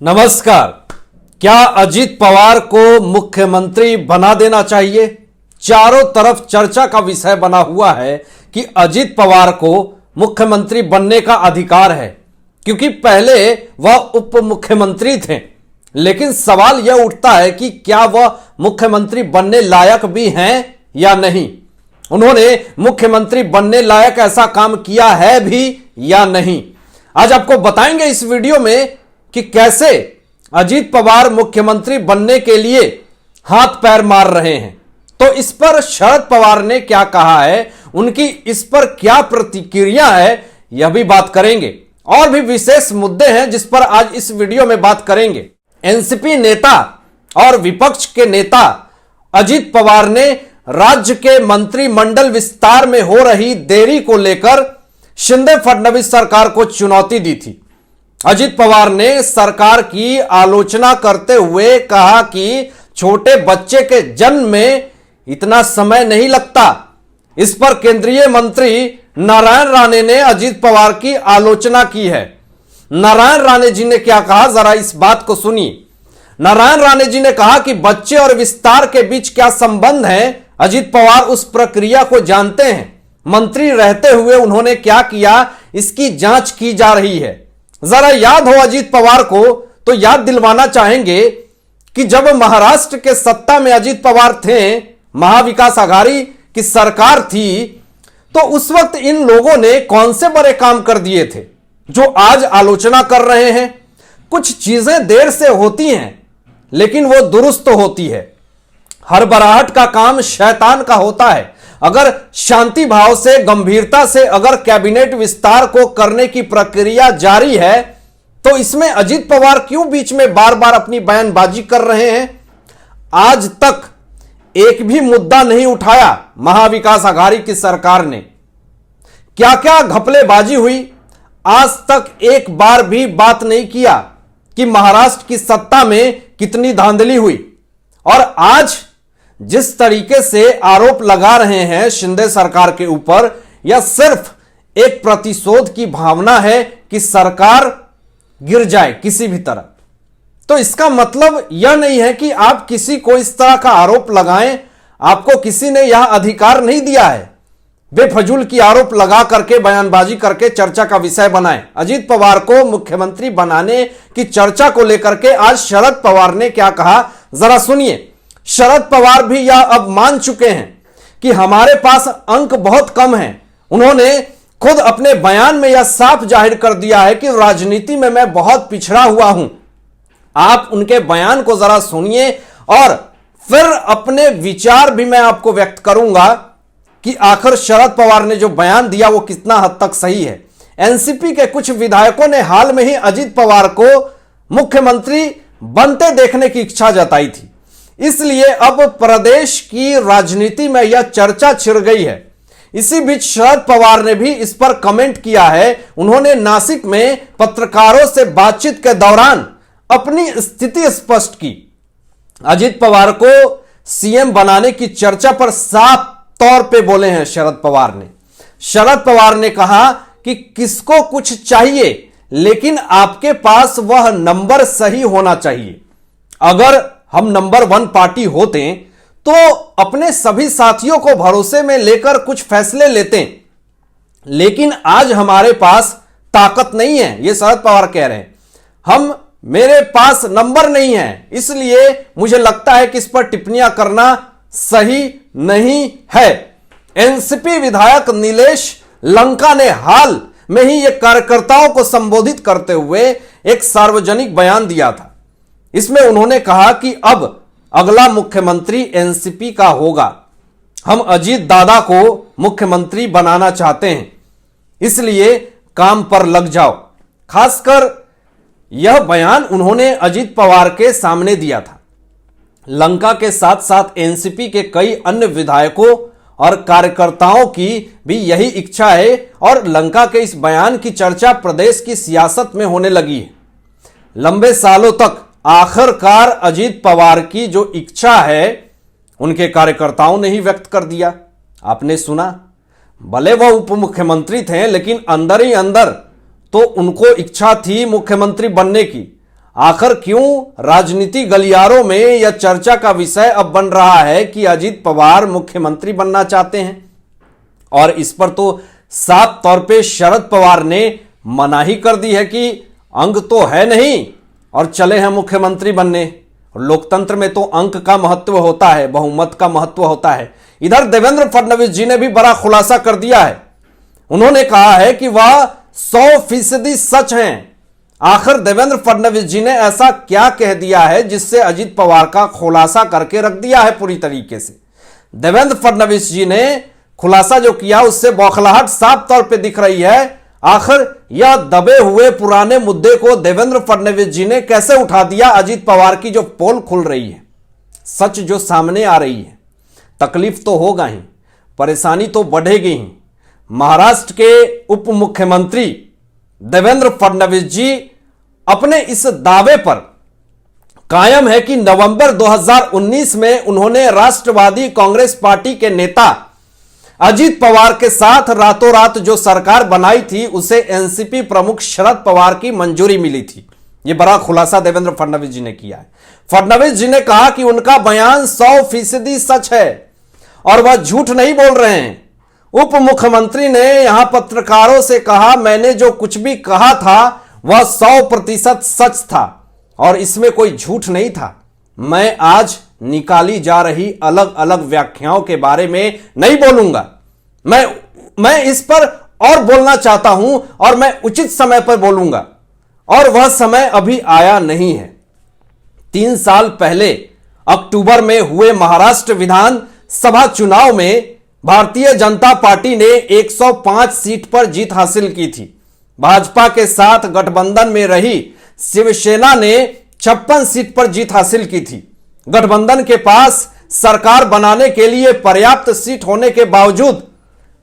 नमस्कार। क्या अजीत पवार को मुख्यमंत्री बना देना चाहिए? चारों तरफ चर्चा का विषय बना हुआ है कि अजीत पवार को मुख्यमंत्री बनने का अधिकार है, क्योंकि पहले वह उप मुख्यमंत्री थे। लेकिन सवाल यह उठता है कि क्या वह मुख्यमंत्री बनने लायक भी हैं या नहीं? उन्होंने मुख्यमंत्री बनने लायक ऐसा काम किया है भी या नहीं? आज आपको बताएंगे इस वीडियो में कि कैसे अजीत पवार मुख्यमंत्री बनने के लिए हाथ पैर मार रहे हैं। तो इस पर शरद पवार ने क्या कहा है, उनकी इस पर क्या प्रतिक्रिया है, यह भी बात करेंगे। और भी विशेष मुद्दे हैं जिस पर आज इस वीडियो में बात करेंगे। एनसीपी नेता और विपक्ष के नेता अजीत पवार ने राज्य के मंत्रिमंडल विस्तार में हो रही देरी को लेकर शिंदे फडणवीस सरकार को चुनौती दी थी। अजीत पवार ने सरकार की आलोचना करते हुए कहा कि छोटे बच्चे के जन्म में इतना समय नहीं लगता। इस पर केंद्रीय मंत्री नारायण राणे ने अजीत पवार की आलोचना की है। नारायण राणे जी ने क्या कहा, जरा इस बात को सुनिए। नारायण राणे जी ने कहा कि बच्चे और विस्तार के बीच क्या संबंध है, अजीत पवार उस प्रक्रिया को जानते हैं। मंत्री रहते हुए उन्होंने क्या किया, इसकी जांच की जा रही है। जरा याद हो अजीत पवार को तो याद दिलवाना चाहेंगे कि जब महाराष्ट्र के सत्ता में अजीत पवार थे, महाविकास आघाड़ी की सरकार थी, तो उस वक्त इन लोगों ने कौन से बड़े काम कर दिए थे जो आज आलोचना कर रहे हैं। कुछ चीजें देर से होती हैं लेकिन वो दुरुस्त होती है। हड़बड़ाहट का काम शैतान का होता है। अगर शांति भाव से, गंभीरता से अगर कैबिनेट विस्तार को करने की प्रक्रिया जारी है, तो इसमें अजीत पवार क्यों बीच में बार बार अपनी बयानबाजी कर रहे हैं? आज तक एक भी मुद्दा नहीं उठाया महाविकास आघाड़ी की सरकार ने। क्या क्या घपलेबाजी हुई, आज तक एक बार भी बात नहीं किया कि महाराष्ट्र की सत्ता में कितनी धांधली हुई। और आज जिस तरीके से आरोप लगा रहे हैं शिंदे सरकार के ऊपर, यह सिर्फ एक प्रतिशोध की भावना है कि सरकार गिर जाए किसी भी तरह। तो इसका मतलब यह नहीं है कि आप किसी को इस तरह का आरोप लगाएं। आपको किसी ने यह अधिकार नहीं दिया है बेफजूल की आरोप लगा करके, बयानबाजी करके चर्चा का विषय बनाएं। अजीत पवार को मुख्यमंत्री बनाने की चर्चा को लेकर के आज शरद पवार ने क्या कहा, जरा सुनिए। शरद पवार भी यह अब मान चुके हैं कि हमारे पास अंक बहुत कम हैं। उन्होंने खुद अपने बयान में यह साफ जाहिर कर दिया है कि राजनीति में मैं बहुत पिछड़ा हुआ हूं। आप उनके बयान को जरा सुनिए और फिर अपने विचार भी मैं आपको व्यक्त करूंगा कि आखिर शरद पवार ने जो बयान दिया वो कितना हद तक सही है। एनसीपी के कुछ विधायकों ने हाल में ही अजीत पवार को मुख्यमंत्री बनते देखने की इच्छा जताई थी, इसलिए अब प्रदेश की राजनीति में यह चर्चा छिड़ गई है। इसी बीच शरद पवार ने भी इस पर कमेंट किया है। उन्होंने नासिक में पत्रकारों से बातचीत के दौरान अपनी स्थिति स्पष्ट की। अजीत पवार को सीएम बनाने की चर्चा पर साफ तौर पे बोले हैं शरद पवार ने। शरद पवार ने कहा कि किसको कुछ चाहिए, लेकिन आपके पास वह नंबर सही होना चाहिए। अगर हम नंबर 1 पार्टी होते तो अपने सभी साथियों को भरोसे में लेकर कुछ फैसले लेते, लेकिन आज हमारे पास ताकत नहीं है। यह शरद पवार कह रहे हैं। मेरे पास नंबर नहीं है, इसलिए मुझे लगता है कि इस पर टिप्पणियां करना सही नहीं है। एनसीपी विधायक नीलेश लंका ने हाल में ही यह कार्यकर्ताओं को संबोधित करते हुए एक सार्वजनिक बयान दिया था। इसमें उन्होंने कहा कि अब अगला मुख्यमंत्री एनसीपी का होगा। हम अजीत दादा को मुख्यमंत्री बनाना चाहते हैं, इसलिए काम पर लग जाओ। खासकर यह बयान उन्होंने अजीत पवार के सामने दिया था। लंका के साथ साथ एनसीपी के कई अन्य विधायकों और कार्यकर्ताओं की भी यही इच्छा है और लंका के इस बयान की चर्चा प्रदेश की सियासत में होने लगी है। लंबे सालों तक आखिरकार अजीत पवार की जो इच्छा है उनके कार्यकर्ताओं ने ही व्यक्त कर दिया। आपने सुना, भले वह उप मुख्यमंत्री थे लेकिन अंदर ही अंदर तो उनको इच्छा थी मुख्यमंत्री बनने की। आखिर क्यों राजनीति गलियारों में यह चर्चा का विषय अब बन रहा है कि अजीत पवार मुख्यमंत्री बनना चाहते हैं? और इस पर तो साफ तौर पे शरद पवार ने मना ही कर दी है कि अंक तो है नहीं और चले हैं मुख्यमंत्री बनने। लोकतंत्र में तो अंक का महत्व होता है, बहुमत का महत्व होता है। इधर देवेंद्र फडणवीस जी ने भी बड़ा खुलासा कर दिया है। उन्होंने कहा है कि वह 100% सच हैं। आखिर देवेंद्र फडणवीस जी ने ऐसा क्या कह दिया है जिससे अजीत पवार का खुलासा करके रख दिया है पूरी तरीके से। देवेंद्र फडणवीस जी ने खुलासा जो किया उससे बौखलाहट साफ तौर पे दिख रही है। आखिर यह दबे हुए पुराने मुद्दे को देवेंद्र फडणवीस जी ने कैसे उठा दिया। अजीत पवार की जो पोल खुल रही है, सच जो सामने आ रही है, तकलीफ तो होगा ही, परेशानी तो बढ़ेगी ही। महाराष्ट्र के उप मुख्यमंत्री देवेंद्र फडणवीस जी अपने इस दावे पर कायम है कि नवंबर 2019 में उन्होंने राष्ट्रवादी कांग्रेस पार्टी के नेता अजीत पवार के साथ रातों रात जो सरकार बनाई थी उसे एनसीपी प्रमुख शरद पवार की मंजूरी मिली थी। यह बड़ा खुलासा देवेंद्र फडणवीस जी ने किया है। फडणवीस जी ने कहा कि उनका बयान 100% सच है और वह झूठ नहीं बोल रहे हैं। उप मुख्यमंत्री ने यहां पत्रकारों से कहा, मैंने जो कुछ भी कहा था वह 100% सच था और इसमें कोई झूठ नहीं था। मैं आज निकाली जा रही अलग अलग व्याख्याओं के बारे में नहीं बोलूंगा। मैं इस पर और बोलना चाहता हूं और मैं उचित समय पर बोलूंगा और वह समय अभी आया नहीं है। 3 साल पहले अक्टूबर में हुए महाराष्ट्र विधानसभा चुनाव में भारतीय जनता पार्टी ने 105 सीट पर जीत हासिल की थी। भाजपा के साथ गठबंधन में रही शिवसेना ने 56 सीट पर जीत हासिल की थी। गठबंधन के पास सरकार बनाने के लिए पर्याप्त सीट होने के बावजूद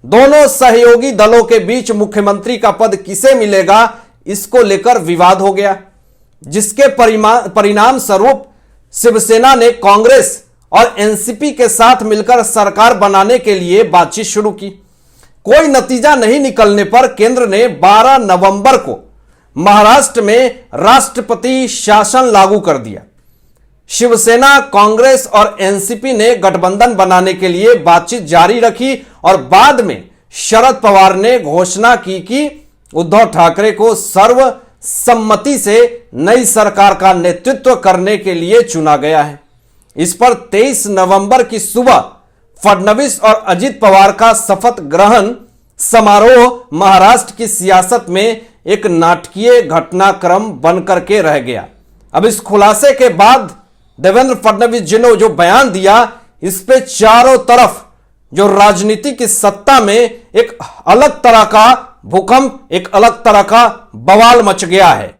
दोनों सहयोगी दलों के बीच मुख्यमंत्री का पद किसे मिलेगा, इसको लेकर विवाद हो गया, जिसके परिणाम स्वरूप शिवसेना ने कांग्रेस और एनसीपी के साथ मिलकर सरकार बनाने के लिए बातचीत शुरू की। कोई नतीजा नहीं निकलने पर केंद्र ने 12 नवंबर को महाराष्ट्र में राष्ट्रपति शासन लागू कर दिया। शिवसेना, कांग्रेस और एनसीपी ने गठबंधन बनाने के लिए बातचीत जारी रखी और बाद में शरद पवार ने घोषणा की कि उद्धव ठाकरे को सर्वसम्मति से नई सरकार का नेतृत्व करने के लिए चुना गया है। इस पर 23 नवंबर की सुबह फडणवीस और अजीत पवार का शपथ ग्रहण समारोह महाराष्ट्र की सियासत में एक नाटकीय घटनाक्रम बनकर के रह गया। अब इस खुलासे के बाद देवेंद्र फडणवीस जी ने जो बयान दिया, इस पे चारों तरफ जो राजनीति की सत्ता में एक अलग तरह का भूकंप, एक अलग तरह का बवाल मच गया है।